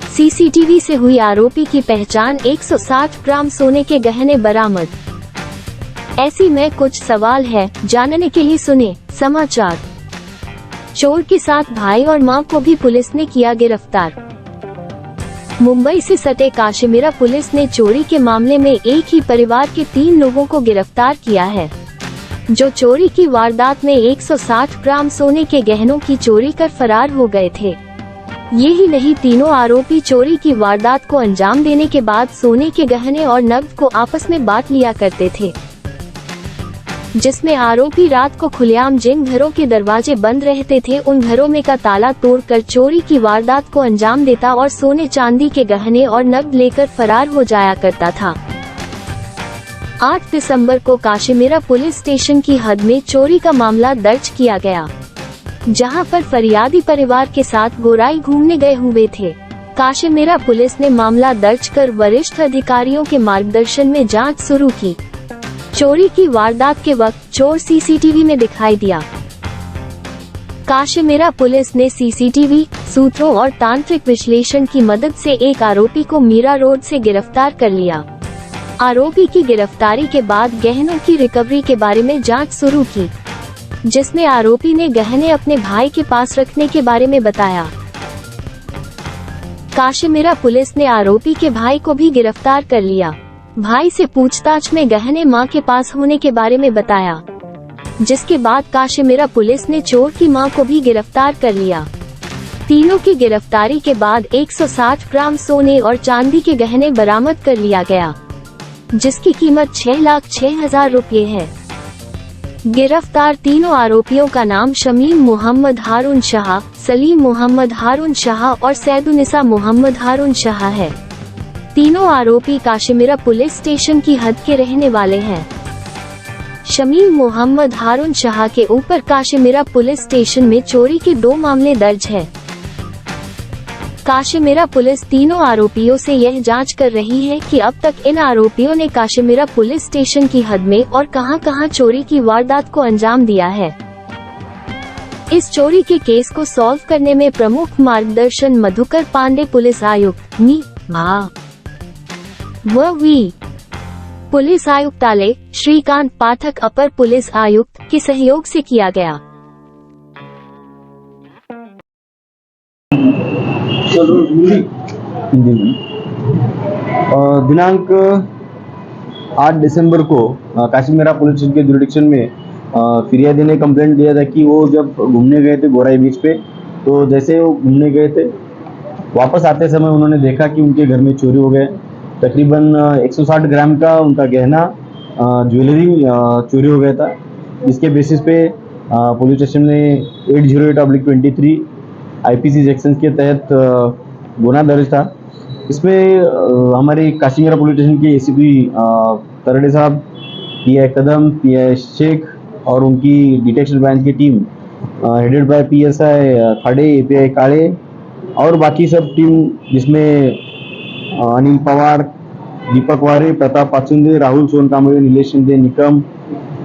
CCTV से हुई आरोपी की पहचान, 160 ग्राम सोने के गहने बरामद। ऐसी में कुछ सवाल है, जानने के लिए सुने समाचार। चोर के साथ भाई और मां को भी पुलिस ने किया गिरफ्तार। मुंबई से सटे काशीमीरा पुलिस ने चोरी के मामले में एक ही परिवार के 3 लोगों को गिरफ्तार किया है, जो चोरी की वारदात में 160 ग्राम सोने के गहनों की चोरी कर फरार हो गए थे। यही नहीं, तीनों आरोपी चोरी की वारदात को अंजाम देने के बाद सोने के गहने और नकद को आपस में बांट लिया करते थे, जिसमें आरोपी रात को खुलेआम जिन घरों के दरवाजे बंद रहते थे उन घरों में का ताला तोड़कर चोरी की वारदात को अंजाम देता और सोने चांदी के गहने और नकद लेकर फरार हो जाया करता था। 8 दिसंबर को काशीमीरा पुलिस स्टेशन की हद में चोरी का मामला दर्ज किया गया, जहां पर फरियादी परिवार के साथ गोराई घूमने गए हुए थे। काशीमीरा पुलिस ने मामला दर्ज कर वरिष्ठ अधिकारियों के मार्गदर्शन में जांच शुरू की। चोरी की वारदात के वक्त चोर सीसीटीवी में दिखाई दिया। काशीमीरा पुलिस ने सीसीटीवी सूत्रों और तांत्रिक विश्लेषण की मदद से एक आरोपी को मीरा रोड से गिरफ्तार कर लिया। आरोपी की गिरफ्तारी के बाद गहनों की रिकवरी के बारे में जांच शुरू की, जिसमें आरोपी ने गहने अपने भाई के पास रखने के बारे में बताया। काशीमीरा पुलिस ने आरोपी के भाई को भी गिरफ्तार कर लिया। भाई से पूछताछ में गहने मां के पास होने के बारे में बताया, जिसके बाद काशीमीरा पुलिस ने चोर की मां को भी गिरफ्तार कर लिया। तीनों की गिरफ्तारी के बाद 160 ग्राम सोने और चांदी के गहने बरामद कर लिया गया, जिसकी कीमत 6,06,000 रुपये है। गिरफ्तार तीनों आरोपियों का नाम शमीम मोहम्मद हारून शाह, सलीम मोहम्मद हारून शाह और सैदुनिसा मोहम्मद हारून शाह है। तीनों आरोपी काशीमीरा पुलिस स्टेशन की हद के रहने वाले हैं। शमीम मोहम्मद हारून शाह के ऊपर काशीमीरा पुलिस स्टेशन में चोरी के 2 मामले दर्ज है। काशीमीरा पुलिस तीनों आरोपियों से यह जांच कर रही है कि अब तक इन आरोपियों ने काशीमीरा पुलिस स्टेशन की हद में और कहां-कहां चोरी की वारदात को अंजाम दिया है। इस चोरी के केस को सॉल्व करने में प्रमुख मार्गदर्शन मधुकर पांडे पुलिस आयुक्त पुलिस आयुक्तालय, श्रीकांत पाठक अपर पुलिस आयुक्त के सहयोग से किया गया। दिनांक 8 दिसंबर को काशीमीरा पुलिस स्टेशन के जुरिडिक्शन में फिरियादी ने कंप्लेंट दिया था कि वो जब घूमने गए थे गोराई बीच पे, तो जैसे वो घूमने गए थे वापस आते समय उन्होंने देखा कि उनके घर में चोरी हो गए। तकरीबन 160 ग्राम का उनका गहना ज्वेलरी चोरी हो गया था, जिसके बेसिस पे पुलिस स्टेशन ने 808/23 आईपीसी सेक्शन के तहत गुना दर्ज था। इसमें हमारी काशीमीरा पुलिस स्टेशन के एसीपी तरड़े साहब, पीआई कदम, पीआई शेख और उनकी डिटेक्शन ब्रांच की team headed by PSI Khade, API काले और बाकी सब टीम, जिसमें Anil Pawar, Deepak Ware, Pratap Pachunde, Rahul Sonkamble, Nilesh Shinde, Nikam,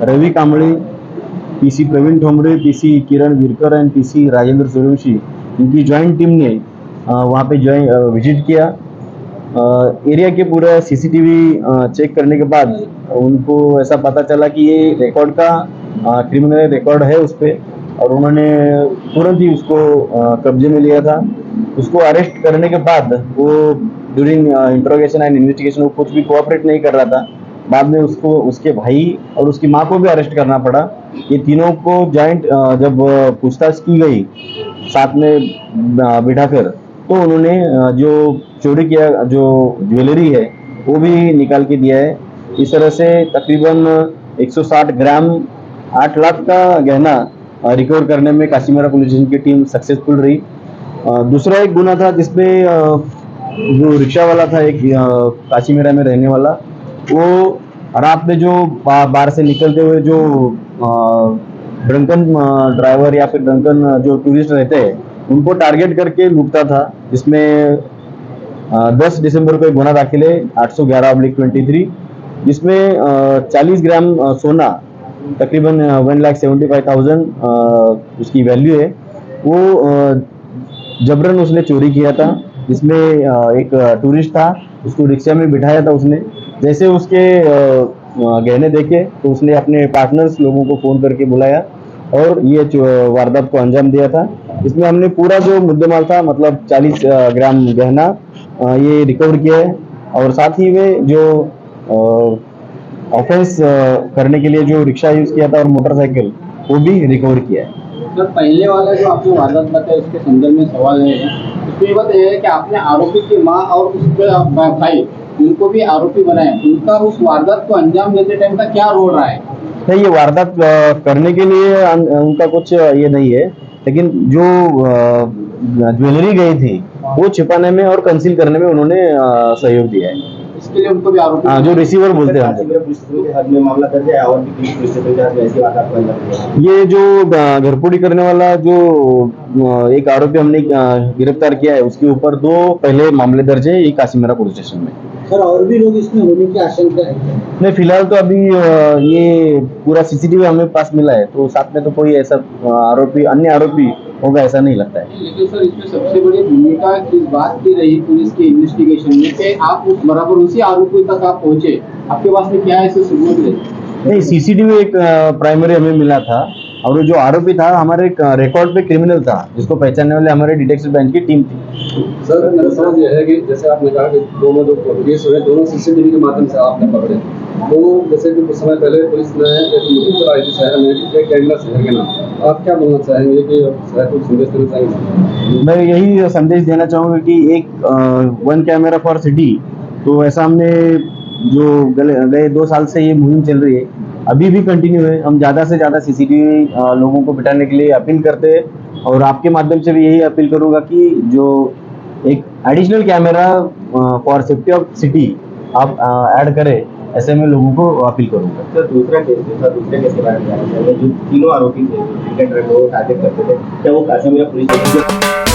Ravi Kamble, PC Pravin Thombre, PC Kiran Virkar and PC Rajendra Suryavanshi, इनकी ज्वाइंट टीम ने वहाँ पे विजिट किया। एरिया के पूरा सीसीटीवी चेक करने के बाद उनको ऐसा पता चला कि ये रिकॉर्ड का क्रिमिनल रिकॉर्ड है उस पर, और उन्होंने तुरंत ही उसको कब्जे में लिया था। उसको अरेस्ट करने के बाद वो ड्यूरिंग इंट्रोगेशन एंड इन्वेस्टिगेशन वो कुछ भी कोऑपरेट नहीं कर रहा था। बाद में उसको उसके भाई और उसकी माँ को भी अरेस्ट करना पड़ा। ये तीनों को जॉइंट जब पूछताछ की गई साथ में बिठाकर, तो उन्होंने जो चोरी किया, जो ज्वेलरी है वो भी निकाल के दिया है। इस तरह से तकरीबन 160 ग्राम 8 लाख का गहना रिकवर करने में काशीमीरा पुलिस स्टेशन की टीम सक्सेसफुल रही। दूसरा एक गुना था जिसमें जो रिक्शा वाला था, एक काशीमीरा में रहने वाला, वो रात में जो बाहर से निकलते हुए जो ड्रंकन ड्राइवर या फिर ड्रंकन जो टूरिस्ट रहते हैं उनको टारगेट करके लूटता था, जिसमें 10 दिसंबर को एक गुना दाखिल है 811/23, जिसमें 40 ग्राम सोना तकरीबन 1,75,000 उसकी वैल्यू है, वो जबरन उसने चोरी किया था। इसमें एक टूरिस्ट था, उसको रिक्शा में बिठाया था उसने। जैसे उसके गहने देखे तो उसने अपने पार्टनर्स लोगों को फ़ोन करके बुलाया और ये वारदात को अंजाम दिया था। इसमें हमने पूरा जो मुद्देमाल था, मतलब 40 ग्राम गहना ये रिकवर किया है, और साथ ही में जो ऑफेंस करने के लिए जो रिक्शा यूज़ किया था और मोटरसाइकिल, वो भी रिकवर किया है। सर, पहले वाला जो आपने वारदात बताया उसके संदर्भ में सवाल है, उसमें ये बात है कि आपने आरोपी की मां और उसके भाई उनको भी आरोपी बनाया, उनका उस वारदात को अंजाम देते टाइम का क्या रोल रहा है? नहीं, ये वारदात करने के लिए उनका कुछ ये नहीं है, लेकिन जो ज्वेलरी गई थी वो छिपाने में और कंसील करने में उन्होंने सहयोग दिया है। इसके लिए उनको भी आरोपी हाँ, जो रिसीवर बोलते हैं हमको। पुलिस के हाथ में मामला दर्ज है और भी पुलिस स्टेशन के हाथ में ऐसी वारदात को अंजाम दिया। ये जो घरपोड़ी करने वाला जो एक आरोपी हमने गिरफ्तार किया है, उसके ऊपर 2 पहले मामले दर्ज है ये काशीमेरा पुलिस स्टेशन में। सर, और भी लोग इसमें होने की आशंका है? नहीं, फिलहाल तो अभी ये पूरा सीसीटीवी हमें पास मिला है, तो साथ में तो कोई ऐसा अन्य आरोपी होगा ऐसा नहीं लगता है। लेकिन सर, इसमें सबसे बड़ी भूमिका किस बात की रही पुलिस के इन्वेस्टिगेशन में कि आप उस बराबर उसी आरोपी तक आप पहुंचे? आपके पास में क्या ऐसे सबूत है? नहीं, सीसीटीवी एक प्राइमरी हमें मिला था, और जो आरोपी था हमारे रिकॉर्ड पे क्रिमिनल था, जिसको पहचानने वाले हमारे डिटेक्टिव ब्रांच की टीम थी। सर, मसला ये है कि जैसे आपने कहा कि दोनों जो केस हुए दोनों सीसीटीवी के माध्यम से आपने पकड़े, तो जैसे कि कुछ समय पहले पुलिस ने एक मुहिम चलाई थी शहर में कि एक कैमरा शहर के नाम, आप क्या बोलना चाहेंगे कि शहर को संदेश देना चाहेंगे? मैं यही संदेश देना चाहूँगा कि एक 1 कैमरा फॉर सिटी, तो ऐसा हमने जो गए 2 साल से ये मुहिम चल रही है, अभी भी कंटिन्यू है। हम ज़्यादा से ज़्यादा सीसीटीवी लोगों को बिठाने के लिए अपील करते हैं, और आपके माध्यम से भी यही अपील करूँगा कि जो एक additional camera for safety of city आप ऐड करें, ऐसे में लोगों को अपील करूँगा। सर, दूसरे केस के बारे में जानना चाहेंगे। जो तीनों आरोपी थे, क्रिकेटर को टारगेट करते थे, क्या वो काशीमेरा पुलिस स्टेशन